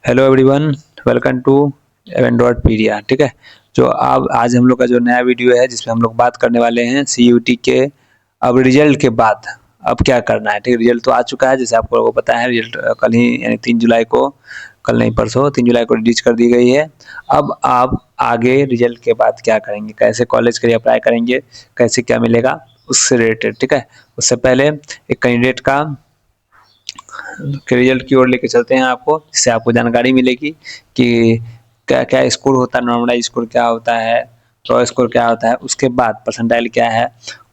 Hello everyone, welcome to Event.pedia। ठीक है, जो अब आज हम लोग का जो नया वीडियो है जिसमें हम लोग बात करने वाले हैं CUT के अब रिजल्ट के बाद अब क्या करना है। ठीक है, रिजल्ट तो आ चुका है, जैसे आप लोगों को पता है। रिजल्ट कल ही यानी 3 जुलाई को, कल नहीं परसों 3 जुलाई को रिलीज कर दी गई है। अब आप आगे रिजल्ट के बाद क्या करेंगे, कैसे कॉलेज के लिए अप्लाई करेंगे, कैसे क्या मिलेगा उससे रिलेटेड। ठीक है, उससे पहले एक कैंडिडेट का के रिजल्ट की ओर लेके चलते हैं आपको, जिससे आपको जानकारी मिलेगी कि क्या क्या स्कोर होता है, नॉर्मलाइज स्कोर क्या होता है, रॉ स्कोर क्या होता है, उसके बाद परसेंटाइल क्या है,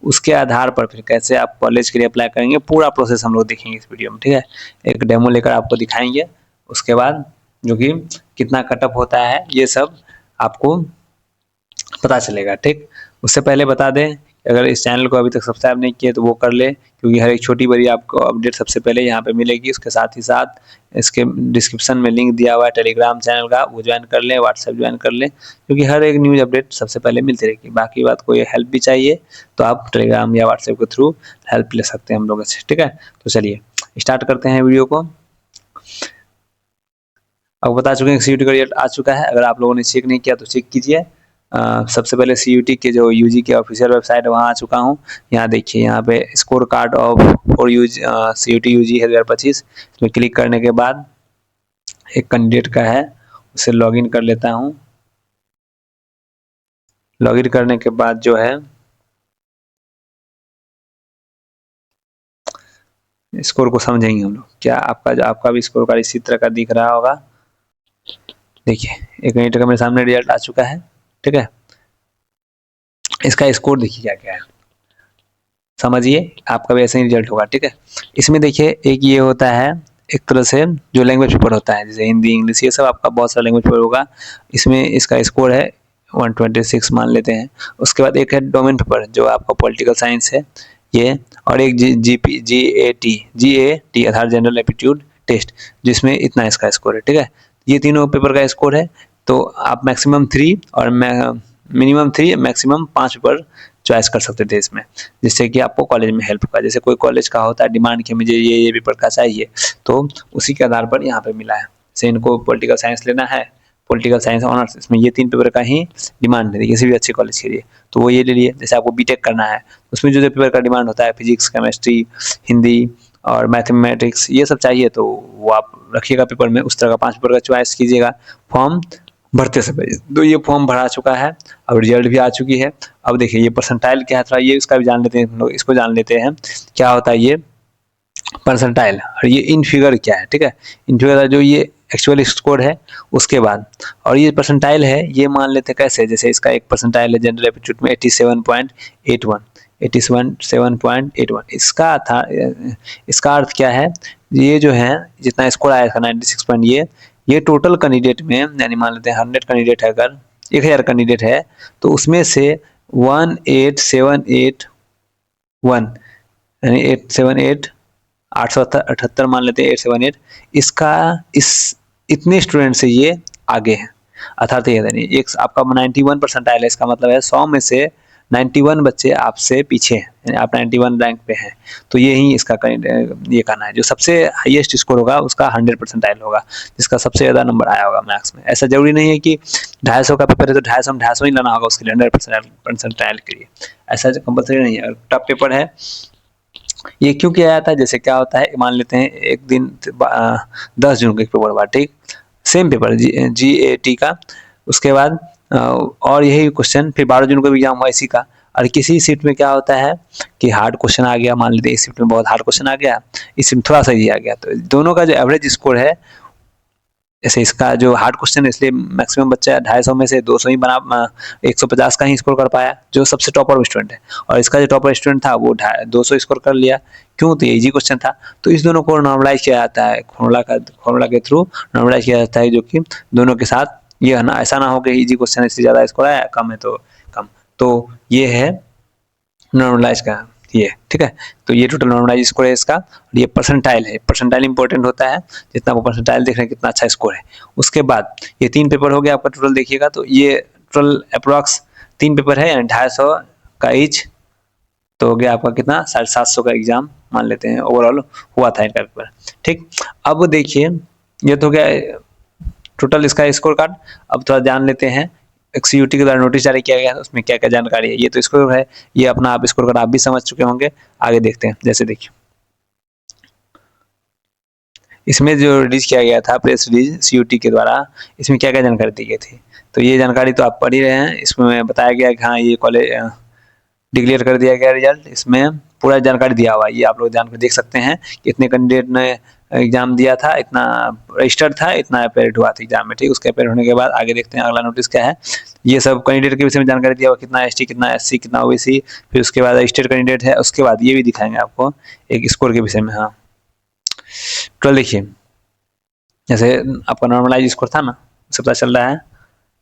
उसके आधार पर फिर कैसे आप कॉलेज के लिए अप्लाई करेंगे। पूरा प्रोसेस हम लोग देखेंगे इस वीडियो में। ठीक है, एक डेमो लेकर आपको दिखाएंगे, उसके बाद जो कि कितना कटअप होता है ये सब आपको पता चलेगा। ठीक, उससे पहले बता दें, अगर इस चैनल को अभी तक सब्सक्राइब नहीं किए तो वो कर ले, क्योंकि हर एक छोटी बड़ी आपको अपडेट सबसे पहले यहाँ पे मिलेगी। उसके साथ ही साथ इसके डिस्क्रिप्शन में लिंक दिया हुआ है टेलीग्राम चैनल का, वो ज्वाइन कर लें, व्हाट्सएप ज्वाइन कर लें, क्योंकि हर एक न्यूज़ अपडेट सबसे पहले मिलती रहेगी। बाकी बात कोई हेल्प भी चाहिए तो आप टेलीग्राम या व्हाट्सएप के थ्रू हेल्प ले सकते हैं हम लोगों से। ठीक है, तो चलिए स्टार्ट करते हैं वीडियो को। अब बता चुके हैं CUT का रिजल्ट आ चुका है। अगर आप लोगों ने चेक नहीं किया तो चेक कीजिए। सबसे पहले CUT के जो UG की ऑफिशियल वेबसाइट है वहाँ आ चुका हूँ। यहाँ देखिए, यहाँ पे score card of for use CUT UG है 2025। इसमें क्लिक करने के बाद एक कैंडिडेट का है, उसे लॉगिन कर लेता हूँ। लॉगिन करने के बाद जो है स्कोर को समझेंगे हम लोग। क्या आपका भी स्कोर कार्ड इसी तरह का दिख रहा होगा। देखिए, एक कैंडिडेट का मेरे सामने रिजल्ट आ चुका है। ठीक है, इसका स्कोर देखिए क्या क्या है, समझिए आपका भी ऐसे ही रिजल्ट होगा। ठीक है, इसमें देखिए एक ये होता है, एक तरह से जो लैंग्वेज पेपर होता है, जैसे हिंदी इंग्लिश ये सब आपका बहुत सारा लैंग्वेज पेपर होगा। इसमें इसका स्कोर है 126 मान लेते हैं। उसके बाद एक है डोमेन पेपर जो आपका पॉलिटिकल साइंस है ये, और एक जी ए टी अर्थात जनरल एप्टीट्यूड टेस्ट, जिसमें इतना इसका स्कोर है। ठीक है, ये तीनों पेपर का स्कोर है। तो आप मैक्सिमम 3 और मिनिमम 3 मैक्सिमम 5 पेपर चॉइस कर सकते थे इसमें, जिससे कि आपको कॉलेज में हेल्प होगा। जैसे कोई कॉलेज का होता है डिमांड कि मुझे ये पेपर का चाहिए, तो उसी के आधार पर यहाँ पे मिला है। जैसे इनको पॉलिटिकल साइंस लेना है, पॉलिटिकल साइंस ऑनर्स, इसमें ये 3 पेपर का ही डिमांड है किसी भी अच्छे कॉलेज के लिए, तो वो ये ले लिए। जैसे आपको बीटेक करना है, उसमें जो पेपर का डिमांड होता है फिजिक्स, केमिस्ट्री, हिंदी और मैथमेटिक्स ये सब चाहिए, तो वो आप रखिएगा पेपर में। उस तरह का 5 पेपर का चॉइस कीजिएगा फॉर्म भरते समय। तो ये फॉर्म भरा चुका है, अब रिजल्ट भी आ चुकी है। अब देखिए ये परसेंटाइल क्या है, थोड़ा ये इसका भी जान लेते हैं हम लोग, इसको जान लेते हैं क्या होता है ये परसेंटाइल, और ये इन फिगर क्या है। ठीक है, इन फिगर जो ये एक्चुअल स्कोर है उसके बाद, और ये परसेंटाइल है ये मान लेते हैं कैसे। जैसे इसका एक परसेंटाइल है जनरल एप्टीट्यूड में 87.81, 87.81। इसका अर्थ क्या है, ये जो है जितना स्कोर आया था 96 पॉइंट, ये टोटल कैंडिडेट में, यानी मान लेते हैं 100 कैंडिडेट है, अगर 1000 कैंडिडेट है तो उसमें से 18781 यानी 878 मान लेते हैं 878, इसका इस इतने स्टूडेंट से ये आगे है। अर्थात ये एक आपका 91 परसेंटाइल है, इसका मतलब है 100 में से 91 बच्चे आपसे पीछे हैं, यानी आप 91 रैंक पे हैं। तो ये ही इसका ये कहना है, जो सबसे हाईएस्ट स्कोर होगा उसका 100 परसेंटाइल होगा, जिसका सबसे ज़्यादा नंबर आया होगा मैथ्स में। ऐसा जरूरी नहीं है कि 250 का पेपर है तो 250 ही लाना होगा उसके लिए 100 परसेंटाइल के लिए, ऐसा कंपलसरी नहीं है। टफ पेपर है ये क्यों किया जाता है, जैसे क्या होता है, मान लेते हैं एक दिन 10 जून को एक पेपर हुआ, ठीक, सेम पेपर GAT का। उसके बाद और यही क्वेश्चन फिर 12 जून को भी एग्जाम हुआ इसी का, और किसी शिफ्ट में क्या होता है कि हार्ड क्वेश्चन आ गया, मान लेते हैं इस शिफ्ट में बहुत हार्ड क्वेश्चन आ गया, इस शिफ्ट थोड़ा सा ही आ गया, तो दोनों का जो एवरेज स्कोर है, जैसे इसका जो हार्ड क्वेश्चन है इसलिए मैक्सिमम बच्चा 250 में से 200 ही बना, 150 का ही स्कोर कर पाया जो सबसे टॉपर स्टूडेंट है, और इसका जो टॉपर स्टूडेंट था वो 200 स्कोर कर लिया। क्यों, तो इजी क्वेश्चन था। तो इस दोनों को नॉर्मलाइज किया जाता है, फॉर्मूला के थ्रू नॉर्मलाइज किया जाता है, जो कि दोनों के साथ ये है ना, ऐसा ना हो कि इजी क्वेश्चन इससे ज़्यादा स्कोर आया, कम है तो कम। तो ये है नॉर्मलाइज का ये। ठीक है, तो ये टोटल नॉर्मलाइज स्कोर है इसका, और ये परसेंटाइल है। परसेंटाइल इंपॉर्टेंट होता है, जितना वो परसेंटाइल देख रहे हैं कितना अच्छा स्कोर है। उसके बाद ये 3 पेपर हो गया आपका टोटल, देखिएगा तो ये टोटल अप्रॉक्स 3 पेपर है, यानी 250 का ईच, तो हो गया आपका कितना 750 का एग्जाम मान लेते हैं ओवरऑल हुआ था इनका पेपर। ठीक, अब देखिए ये तो गया टोटल इसका स्कोर कार्ड। अब थोड़ा जान लेते हैं, एक सीयूटी के द्वारा नोटिस जारी किया गया है, उसमें क्या क्या जानकारी है। ये तो स्कोर है, ये अपना आप स्कोर कार्ड आप भी समझ चुके होंगे। आगे देखते हैं, जैसे देखिए इसमें जो रिलीज किया गया था प्रेस रिलीज सीयूटी के द्वारा, इसमें क्या क्या जानकारी दी गई थी। तो ये जानकारी तो आप पढ़ ही रहे हैं। इसमें बताया गया कि हाँ ये कॉलेज डिक्लेयर कर दिया गया रिजल्ट, इसमें पूरा जानकारी दिया हुआ है। ये आप लोग जानकर देख सकते हैं कितने कैंडिडेट ने एग्जाम दिया था, इतना रजिस्टर्ड था, इतना अपेयरेट हुआ था एग्जाम में, ठीक। उसके अपेयर होने के बाद आगे देखते हैं अगला नोटिस क्या है। ये सब कैंडिडेट के विषय में जानकारी दिया हुआ, कितना एसटी, कितना एससी, कितना ओबीसी, फिर उसके बाद रजिस्टर्ड कैंडिडेट है। उसके बाद ये भी दिखाएंगे आपको एक स्कोर के विषय में। हाँ तो देखिए जैसे आपका नॉर्मलाइज स्कोर था ना, सब पता चल रहा है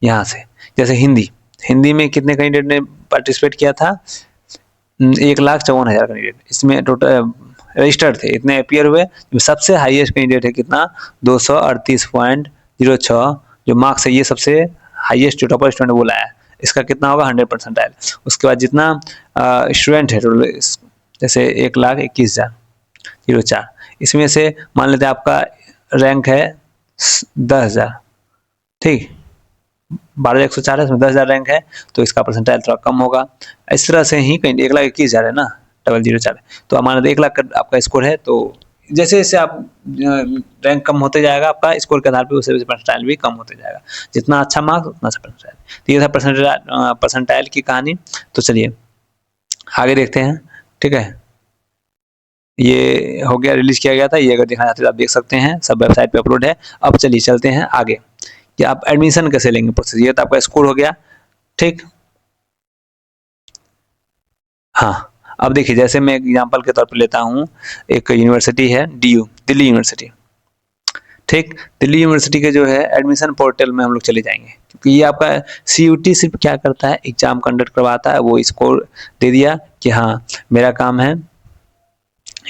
यहाँ से। जैसे हिंदी, हिंदी में कितने कैंडिडेट ने पार्टिसिपेट किया था, 1,54,000 कैंडिडेट। इसमें टोटल रजिस्टर्ड थे, इतने अपियर हुए। सबसे हाईएस्ट कैंडिडेट है कितना, 238.06 जो मार्क्स है, ये सबसे हाईएस्ट जो टॉपर स्टूडेंट बोला है, इसका कितना होगा 100%। उसके बाद जितना स्टूडेंट है टोटल, जैसे 1,21,004, इसमें से मान लेते हैं आपका रैंक है 10,000, ठीक। 12,104 है, इसमें 10,000 रैंक है, तो इसका परसेंटाइल थोड़ा कम होगा। इस तरह से ही कहीं 1,21,000 है ना, 004 तो मान लो 1 लाख आपका स्कोर है। तो जैसे जैसे आप रैंक कम होते जाएगा आपका स्कोर के आधार पर, उसे परसेंटाइल भी कम होते जाएगा। जितना अच्छा मार्क्स उतना अच्छा परसेंटाइल। तो ये था परसेंटाइल की कहानी। तो चलिए आगे देखते हैं, ठीक है। ये हो गया, रिलीज किया गया था। ये अगर देखना चाहते हैं तो आप देख सकते हैं, सब वेबसाइट पे अपलोड है। अब चलिए चलते हैं आगे कि आप एडमिशन कैसे लेंगे प्रोसेस। ये तो आपका स्कोर हो गया, ठीक। हाँ अब देखिए, जैसे मैं एग्जांपल के तौर पर लेता हूँ, एक यूनिवर्सिटी है डीयू, दिल्ली यूनिवर्सिटी, ठीक। दिल्ली यूनिवर्सिटी के जो है एडमिशन पोर्टल में हम लोग चले जाएंगे, क्योंकि ये आपका सीयूटी सिर्फ क्या करता है, एग्जाम कंडक्ट करवाता है। वो स्कोर दे दिया कि हाँ मेरा काम है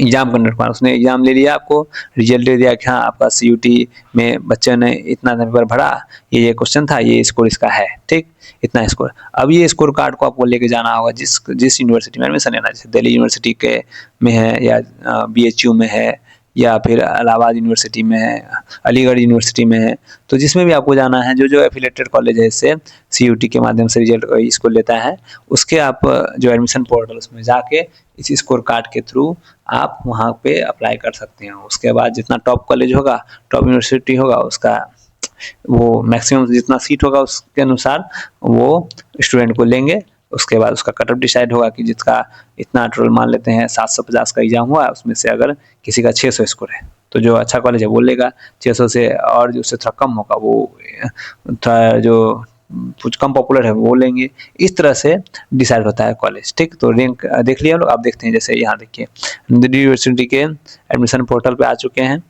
एग्जाम कंडक्ट करना, उसने एग्जाम ले लिया, आपको रिजल्ट दे दिया कि हाँ आपका सीयूटी में बच्चे ने इतना पेपर भरा, ये क्वेश्चन था, ये स्कोर इसका है, ठीक। इतना स्कोर। अब ये स्कोर कार्ड को आपको लेके जाना होगा जिस यूनिवर्सिटी में एडमिशन लेना है। जैसे दिल्ली यूनिवर्सिटी के में है, या बीएचयू में है, या फिर इलाहाबाद यूनिवर्सिटी में है, अलीगढ़ यूनिवर्सिटी में है। तो जिसमें भी आपको जाना है, जो एफिलेटेड कॉलेज है इससे सीयूटी के माध्यम से रिजल्ट इसको लेता है, उसके आप जो एडमिशन पोर्टल उसमें जाके इस स्कोर कार्ड के थ्रू आप वहाँ पे अप्लाई कर सकते हैं। उसके बाद जितना टॉप कॉलेज होगा, टॉप यूनिवर्सिटी होगा, उसका वो मैक्सिमम जितना सीट होगा उसके अनुसार वो स्टूडेंट को लेंगे। उसके बाद उसका कट ऑफ डिसाइड होगा कि जिसका इतना टोटल मान लेते हैं 750 का एग्जाम हुआ, उसमें से अगर किसी का 600 स्कोर है तो जो अच्छा कॉलेज है वो लेगा 600 से, और जो उससे थोड़ा कम होगा वो थोड़ा जो कुछ कम पॉपुलर है वो लेंगे। इस तरह से डिसाइड होता है कॉलेज, ठीक। तो रैंक देख लिया हम लोग। आप देखते हैं जैसे यहाँ देखिए दिल्ली यूनिवर्सिटी के एडमिशन पोर्टल पे आ चुके हैं।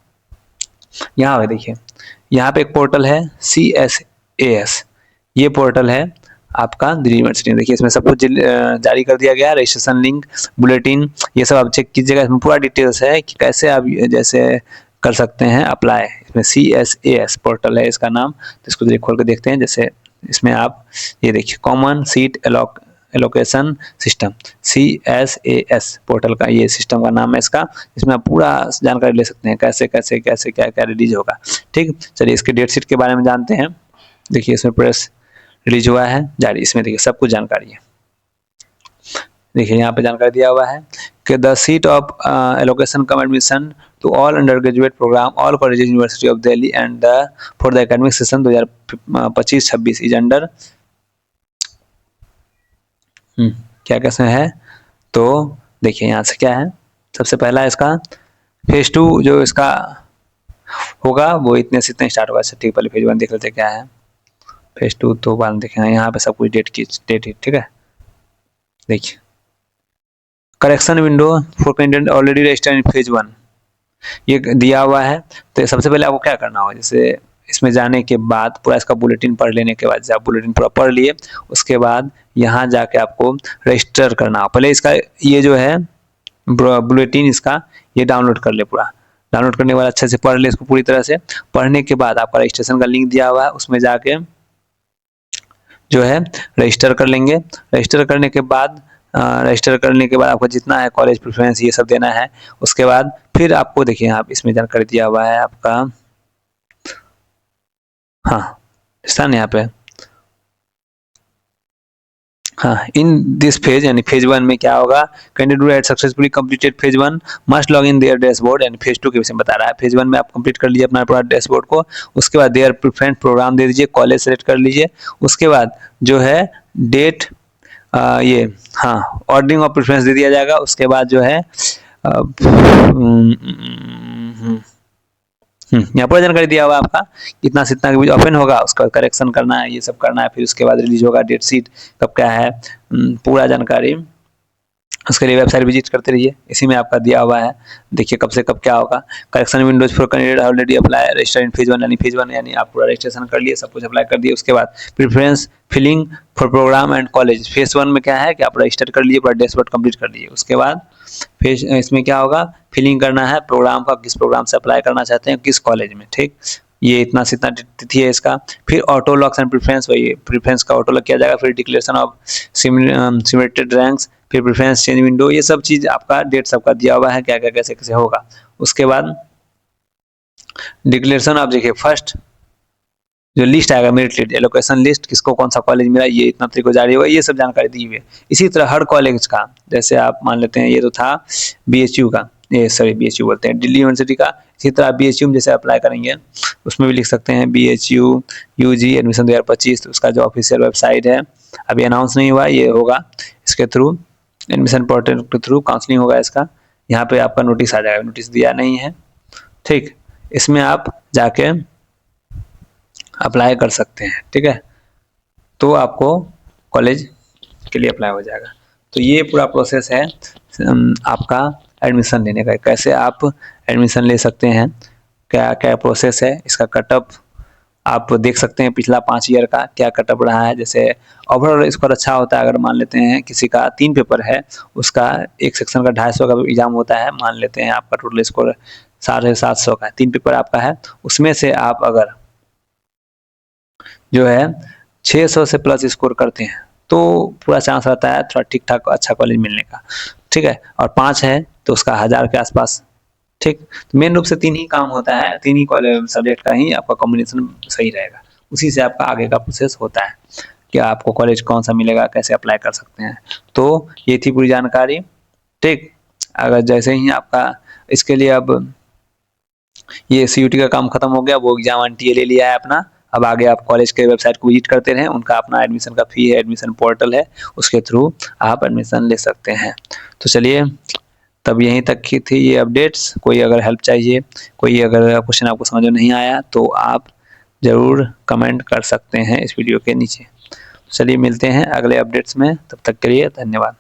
यहाँ पे देखिए, यहाँ पे एक पोर्टल है CSAS, ये पोर्टल है आपका दिल्ली यूनिवर्सिटी में। देखिए इसमें सब कुछ जारी कर दिया गया है, रजिस्ट्रेशन लिंक, बुलेटिन, ये सब आप चेक कीजिएगा। इसमें पूरा डिटेल्स है कि कैसे आप जैसे कर सकते हैं अप्लाई। इसमें CSAS पोर्टल है इसका नाम, तो इसको खोल के देखते हैं। जैसे इसमें आप ये देखिए common seat allocation system, CSAS portal का ये सिस्टम का नाम है इसका। इसमें आप पूरा जानकारी ले सकते हैं कैसे कैसे कैसे क्या क्या रिलीज होगा, ठीक। चलिए इसके डेट शीट के बारे में जानते हैं। देखिए इसमें प्रेस रिलीज हुआ है जारी, इसमें देखिए सब कुछ जानकारी है। देखिए यहाँ पे जानकारी दिया हुआ है कि the seat of allocation cum admission to all undergraduate programme all colleges university of Delhi and for the academic session 2025-26 is under क्या कैसे है। तो देखिए यहाँ से क्या है, सबसे पहला इसका फेज 2 जो इसका होगा वो इतने से इतने स्टार्ट होगा। अच्छा ठीक, पहले फेज 1 देख लेते क्या है। फेज 2 तो बाद में देखेंगे, यहाँ पे सब कुछ डेट ठीक है। देखिए correction window for candidate already registered in phase 1 ये दिया हुआ है। तो सबसे पहले आपको क्या करना होगा, जैसे इसमें जाने के बाद पूरा इसका बुलेटिन पढ़ लेने के बाद, जब आप बुलेटिन पूरा पढ़ लिए उसके बाद यहाँ जाके आपको रजिस्टर करना हो। पहले इसका ये जो है बुलेटिन इसका ये डाउनलोड कर ले, पूरा डाउनलोड करने के बाद अच्छे से पढ़ ले इसको पूरी तरह से। पढ़ने के बाद आपका रजिस्ट्रेशन का लिंक दिया हुआ है, उसमें जाके जो है रजिस्टर कर लेंगे। रजिस्टर करने के बाद आपको जितना है कॉलेज प्रेफरेंस ये सब देना है। उसके बाद फिर आपको देखिए आप इसमें जानकारी दिया हुआ है आपका हाँ, इस तरह यहाँ पे हाँ, इन दिस फेज यानी फेज 1 में क्या होगा, candidate had successfully completed phase 1 must log in their dashboard, यानी फेज 2 के विषय में बता रहा है। फेज 1 में आप कंप्लीट कर लीजिए अपना पूरा डैशबोर्ड को, उसके बाद देयर प्रेफरेंस प्रोग्राम दे दीजिए, कॉलेज सेलेक्ट कर लीजिए, उसके बाद जो है डेट ये हाँ ऑर्डरिंग ऑफ प्रेफरेंस दे दिया जाएगा, उसके बाद जो है यहाँ पर जानकारी दिया हुआ आपका कितना से इतना के बीच ओपन होगा, उसका करेक्शन करना है, ये सब करना है, फिर उसके बाद रिलीज होगा, डेट शीट कब क्या है, पूरा जानकारी उसके लिए वेबसाइट विजिट करते रहिए, इसी में आपका दिया हुआ है, देखिए कब से कब क्या होगा। Correction Windows for candidate already apply register in phase 1, यानी फेज 1 यानी आप पूरा रजिस्ट्रेशन कर लिए, सब कुछ अप्लाई कर दिए, उसके बाद preference filling for programme and college, phase 1 में क्या है कि आप रजिस्टर कर लिए, पूरा डैशबोर्ड कंप्लीट कर लिए, उसके बाद फेज इसमें क्या होगा, फिलिंग करना है प्रोग्राम का, किस प्रोग्राम से अप्लाई करना चाहते हैं, किस कॉलेज में, ठीक, ये इतना से इतना तिथि है इसका। फिर ऑटो लॉक्स एंड प्रेफरेंस, वही प्रेफरेंस का ऑटो लॉक किया जाएगा, फिर डिक्लेरेशन ऑफ सिमेटेड रैंक्स, फिर प्रेफरेंस चेंज विंडो, ये सब चीज आपका डेट सबका दिया हुआ है, क्या क्या कैसे कैसे होगा। उसके बाद डिक्लेरेशन आप देखिए फर्स्ट जो लिस्ट आएगा मेरिट लिस्ट, एलोकेशन लिस्ट, किसको कौन सा कॉलेज मिला, ये इतना तारीख को जारी होगा, ये सब जानकारी दी हुई है। इसी तरह हर कॉलेज का, जैसे आप मान लेते हैं ये तो था बीएचयू का, ये सॉरी बीएचयू बोलते हैं दिल्ली यूनिवर्सिटी का, इसी तरह बीएचयू में जैसे अप्लाई करेंगे उसमें भी लिख सकते हैं BHU UG एडमिशन 2025, तो उसका जो ऑफिशियल वेबसाइट है अभी अनाउंस नहीं हुआ, ये होगा इसके थ्रू, एडमिशन पोर्टल के थ्रू काउंसलिंग होगा इसका, यहाँ पे आपका नोटिस आ जाएगा, नोटिस दिया नहीं है, ठीक, इसमें आप जाके अप्लाई कर सकते हैं, ठीक है, तो आपको कॉलेज के लिए अप्लाई हो जाएगा। तो ये पूरा प्रोसेस है आपका एडमिशन लेने का, कैसे आप एडमिशन ले सकते हैं, क्या क्या प्रोसेस है, इसका कटअप आप देख सकते हैं, पिछला 5 ईयर का क्या कटअप रहा है। जैसे ओवरऑल स्कोर अच्छा होता है, अगर मान लेते हैं किसी का 3 पेपर है, उसका एक सेक्शन का 250 का एग्जाम होता है, मान लेते हैं आपका टोटल स्कोर 750 का है, 3 पेपर आपका है, उसमें से आप अगर जो है 600 से प्लस स्कोर करते हैं तो पूरा चांस रहता है थोड़ा ठीक ठाक अच्छा कॉलेज मिलने का, ठीक है, और 5 है तो उसका 1000 के आसपास, ठीक। तो मेन रूप से 3 ही काम होता है, 3 ही कॉलेज सब्जेक्ट का ही आपका कॉम्बिनेशन सही रहेगा, उसी से आपका आगे का प्रोसेस होता है कि आपको कॉलेज कौन सा मिलेगा, कैसे अप्लाई कर सकते हैं। तो ये थी पूरी जानकारी, ठीक। अगर जैसे ही आपका इसके लिए अब ये CUT का काम खत्म हो गया, वो एग्जाम NTA ले लिया है अपना, अब आगे आप कॉलेज के वेबसाइट को विजिट करते रहें, उनका अपना एडमिशन का फी है, एडमिशन पोर्टल है, उसके थ्रू आप एडमिशन ले सकते हैं। तो चलिए तब यहीं तक की थी ये अपडेट्स, कोई अगर हेल्प चाहिए, कोई अगर क्वेश्चन आपको समझ में नहीं आया तो आप ज़रूर कमेंट कर सकते हैं इस वीडियो के नीचे। चलिए मिलते हैं अगले अपडेट्स में, तब तक के लिए धन्यवाद।